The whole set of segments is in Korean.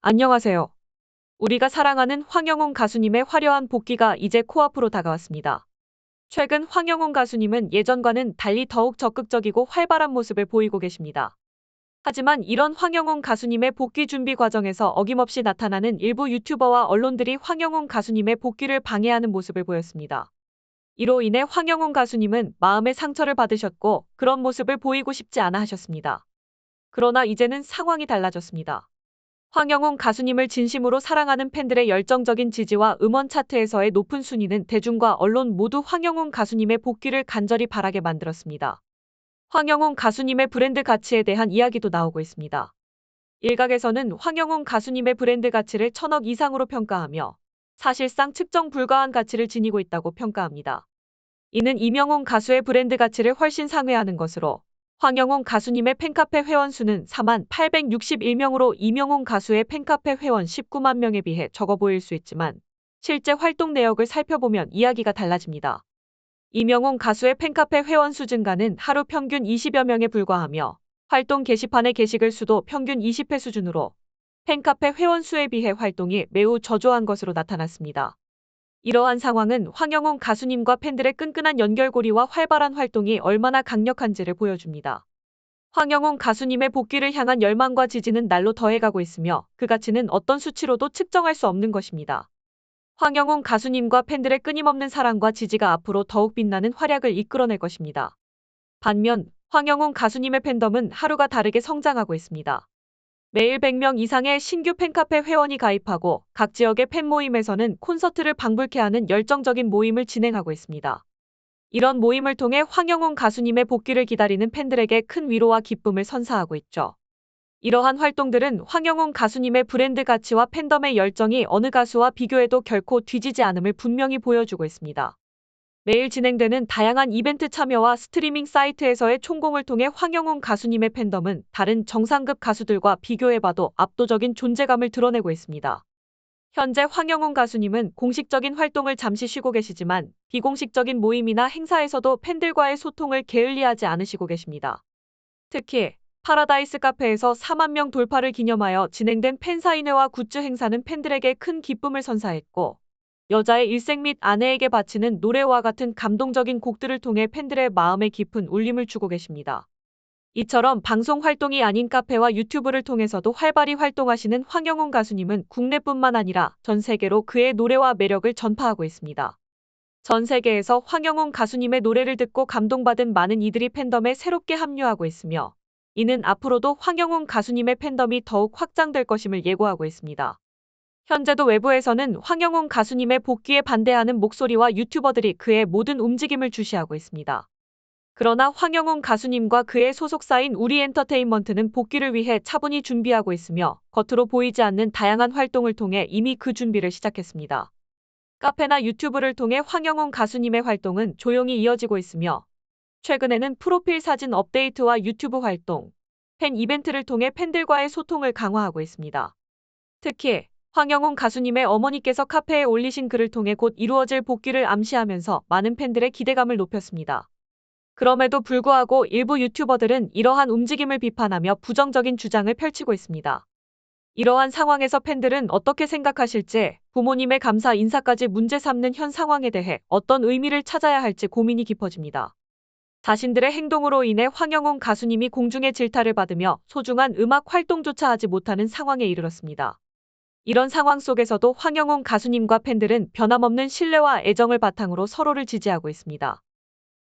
안녕하세요. 우리가 사랑하는 황영웅 가수님의 화려한 복귀가 이제 코앞으로 다가왔습니다. 최근 황영웅 가수님은 예전과는 달리 더욱 적극적이고 활발한 모습을 보이고 계십니다. 하지만 이런 황영웅 가수님의 복귀 준비 과정에서 어김없이 나타나는 일부 유튜버와 언론들이 황영웅 가수님의 복귀를 방해하는 모습을 보였습니다. 이로 인해 황영웅 가수님은 마음의 상처를 받으셨고 그런 모습을 보이고 싶지 않아 하셨습니다. 그러나 이제는 상황이 달라졌습니다. 황영웅 가수님을 진심으로 사랑하는 팬들의 열정적인 지지와 음원 차트에서의 높은 순위는 대중과 언론 모두 황영웅 가수님의 복귀를 간절히 바라게 만들었습니다. 황영웅 가수님의 브랜드 가치에 대한 이야기도 나오고 있습니다. 일각에서는 황영웅 가수님의 브랜드 가치를 1,000억 이상으로 평가하며 사실상 측정 불가한 가치를 지니고 있다고 평가합니다. 이는 이명웅 가수의 브랜드 가치를 훨씬 상회하는 것으로 황영웅 가수님의 팬카페 회원 수는 4861명으로 이명웅 가수의 팬카페 회원 19만 명에 비해 적어 보일 수 있지만 실제 활동 내역을 살펴보면 이야기가 달라집니다. 이명웅 가수의 팬카페 회원 수 증가는 하루 평균 20여 명에 불과하며 활동 게시판의 게시글 수도 평균 20회 수준으로 팬카페 회원 수에 비해 활동이 매우 저조한 것으로 나타났습니다. 이러한 상황은 황영웅 가수님과 팬들의 끈끈한 연결고리와 활발한 활동이 얼마나 강력한지를 보여줍니다. 황영웅 가수님의 복귀를 향한 열망과 지지는 날로 더해가고 있으며 그 가치는 어떤 수치로도 측정할 수 없는 것입니다. 황영웅 가수님과 팬들의 끊임없는 사랑과 지지가 앞으로 더욱 빛나는 활약을 이끌어낼 것입니다. 반면 황영웅 가수님의 팬덤은 하루가 다르게 성장하고 있습니다. 매일 100명 이상의 신규 팬카페 회원이 가입하고 각 지역의 팬 모임에서는 콘서트를 방불케 하는 열정적인 모임을 진행하고 있습니다. 이런 모임을 통해 황영웅 가수님의 복귀를 기다리는 팬들에게 큰 위로와 기쁨을 선사하고 있죠. 이러한 활동들은 황영웅 가수님의 브랜드 가치와 팬덤의 열정이 어느 가수와 비교해도 결코 뒤지지 않음을 분명히 보여주고 있습니다. 매일 진행되는 다양한 이벤트 참여와 스트리밍 사이트에서의 총공을 통해 황영웅 가수님의 팬덤은 다른 정상급 가수들과 비교해봐도 압도적인 존재감을 드러내고 있습니다. 현재 황영웅 가수님은 공식적인 활동을 잠시 쉬고 계시지만 비공식적인 모임이나 행사에서도 팬들과의 소통을 게을리하지 않으시고 계십니다. 특히 파라다이스 카페에서 4만 명 돌파를 기념하여 진행된 팬사인회와 굿즈 행사는 팬들에게 큰 기쁨을 선사했고 여자의 일생 및 아내에게 바치는 노래와 같은 감동적인 곡들을 통해 팬들의 마음에 깊은 울림을 주고 계십니다. 이처럼 방송 활동이 아닌 카페와 유튜브를 통해서도 활발히 활동하시는 황영웅 가수님은 국내뿐만 아니라 전 세계로 그의 노래와 매력을 전파하고 있습니다. 전 세계에서 황영웅 가수님의 노래를 듣고 감동받은 많은 이들이 팬덤에 새롭게 합류하고 있으며 이는 앞으로도 황영웅 가수님의 팬덤이 더욱 확장될 것임을 예고하고 있습니다. 현재도 외부에서는 황영웅 가수님의 복귀에 반대하는 목소리와 유튜버들이 그의 모든 움직임을 주시하고 있습니다. 그러나 황영웅 가수님과 그의 소속사인 우리엔터테인먼트는 복귀를 위해 차분히 준비하고 있으며 겉으로 보이지 않는 다양한 활동을 통해 이미 그 준비를 시작했습니다. 카페나 유튜브를 통해 황영웅 가수님의 활동은 조용히 이어지고 있으며 최근에는 프로필 사진 업데이트와 유튜브 활동, 팬 이벤트를 통해 팬들과의 소통을 강화하고 있습니다. 특히 황영웅 가수님의 어머니께서 카페에 올리신 글을 통해 곧 이루어질 복귀를 암시하면서 많은 팬들의 기대감을 높였습니다. 그럼에도 불구하고 일부 유튜버들은 이러한 움직임을 비판하며 부정적인 주장을 펼치고 있습니다. 이러한 상황에서 팬들은 어떻게 생각하실지 부모님의 감사 인사까지 문제 삼는 현 상황에 대해 어떤 의미를 찾아야 할지 고민이 깊어집니다. 자신들의 행동으로 인해 황영웅 가수님이 공중의 질타를 받으며 소중한 음악 활동조차 하지 못하는 상황에 이르렀습니다. 이런 상황 속에서도 황영웅 가수님과 팬들은 변함없는 신뢰와 애정을 바탕으로 서로를 지지하고 있습니다.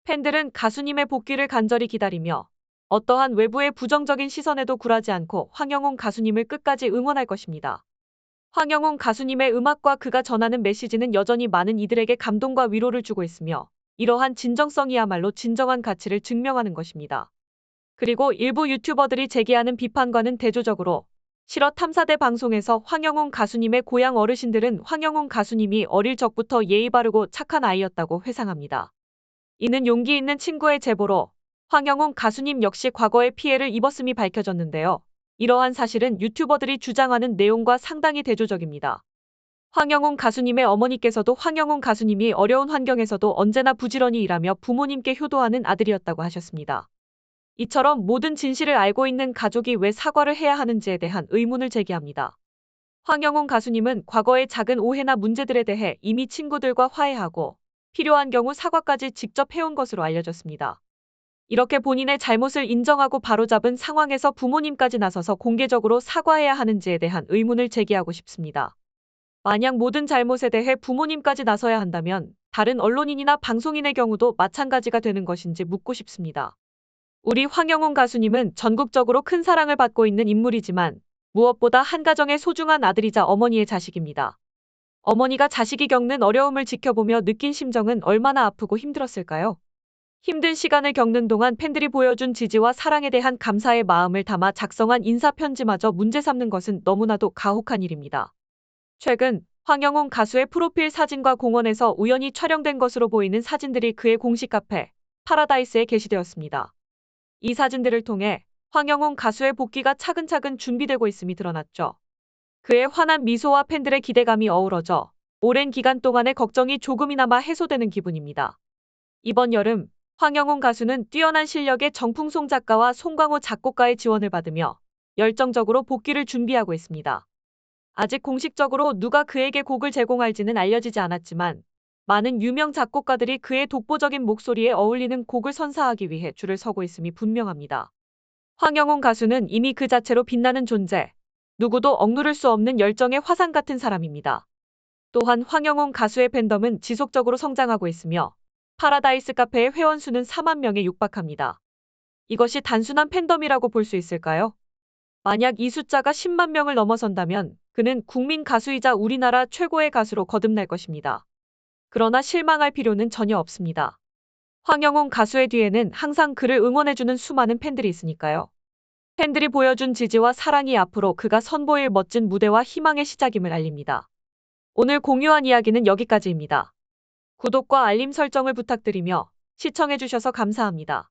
팬들은 가수님의 복귀를 간절히 기다리며 어떠한 외부의 부정적인 시선에도 굴하지 않고 황영웅 가수님을 끝까지 응원할 것입니다. 황영웅 가수님의 음악과 그가 전하는 메시지는 여전히 많은 이들에게 감동과 위로를 주고 있으며 이러한 진정성이야말로 진정한 가치를 증명하는 것입니다. 그리고 일부 유튜버들이 제기하는 비판과는 대조적으로 실어 탐사대 방송에서 황영웅 가수님의 고향 어르신들은 황영웅 가수님이 어릴 적부터 예의 바르고 착한 아이였다고 회상합니다. 이는 용기 있는 친구의 제보로 황영웅 가수님 역시 과거에 피해를 입었음이 밝혀졌는데요. 이러한 사실은 유튜버들이 주장하는 내용과 상당히 대조적입니다. 황영웅 가수님의 어머니께서도 황영웅 가수님이 어려운 환경에서도 언제나 부지런히 일하며 부모님께 효도하는 아들이었다고 하셨습니다. 이처럼 모든 진실을 알고 있는 가족이 왜 사과를 해야 하는지에 대한 의문을 제기합니다. 황영훈 가수님은 과거의 작은 오해나 문제들에 대해 이미 친구들과 화해하고 필요한 경우 사과까지 직접 해온 것으로 알려졌습니다. 이렇게 본인의 잘못을 인정하고 바로잡은 상황에서 부모님까지 나서서 공개적으로 사과해야 하는지에 대한 의문을 제기하고 싶습니다. 만약 모든 잘못에 대해 부모님까지 나서야 한다면 다른 언론인이나 방송인의 경우도 마찬가지가 되는 것인지 묻고 싶습니다. 우리 황영훈 가수님은 전국적으로 큰 사랑을 받고 있는 인물이지만 무엇보다 한 가정의 소중한 아들이자 어머니의 자식입니다. 어머니가 자식이 겪는 어려움을 지켜보며 느낀 심정은 얼마나 아프고 힘들었을까요? 힘든 시간을 겪는 동안 팬들이 보여준 지지와 사랑에 대한 감사의 마음을 담아 작성한 인사편지마저 문제 삼는 것은 너무나도 가혹한 일입니다. 최근 황영훈 가수의 프로필 사진과 공원에서 우연히 촬영된 것으로 보이는 사진들이 그의 공식 카페 파라다이스에 게시되었습니다. 이 사진들을 통해 황영훈 가수의 복귀가 차근차근 준비되고 있음이 드러났죠. 그의 환한 미소와 팬들의 기대감이 어우러져 오랜 기간 동안의 걱정이 조금이나마 해소되는 기분입니다. 이번 여름 황영훈 가수는 뛰어난 실력의 정풍송 작가와 송강호 작곡가의 지원을 받으며 열정적으로 복귀를 준비하고 있습니다. 아직 공식적으로 누가 그에게 곡을 제공할지는 알려지지 않았지만 많은 유명 작곡가들이 그의 독보적인 목소리에 어울리는 곡을 선사하기 위해 줄을 서고 있음이 분명합니다. 황영훈 가수는 이미 그 자체로 빛나는 존재, 누구도 억누를 수 없는 열정의 화산 같은 사람입니다. 또한 황영훈 가수의 팬덤은 지속적으로 성장하고 있으며 파라다이스 카페의 회원 수는 4만 명에 육박합니다. 이것이 단순한 팬덤이라고 볼 수 있을까요? 만약 이 숫자가 10만 명을 넘어선다면 그는 국민 가수이자 우리나라 최고의 가수로 거듭날 것입니다. 그러나 실망할 필요는 전혀 없습니다. 황영훈 가수의 뒤에는 항상 그를 응원해주는 수많은 팬들이 있으니까요. 팬들이 보여준 지지와 사랑이 앞으로 그가 선보일 멋진 무대와 희망의 시작임을 알립니다. 오늘 공유한 이야기는 여기까지입니다. 구독과 알림 설정을 부탁드리며 시청해주셔서 감사합니다.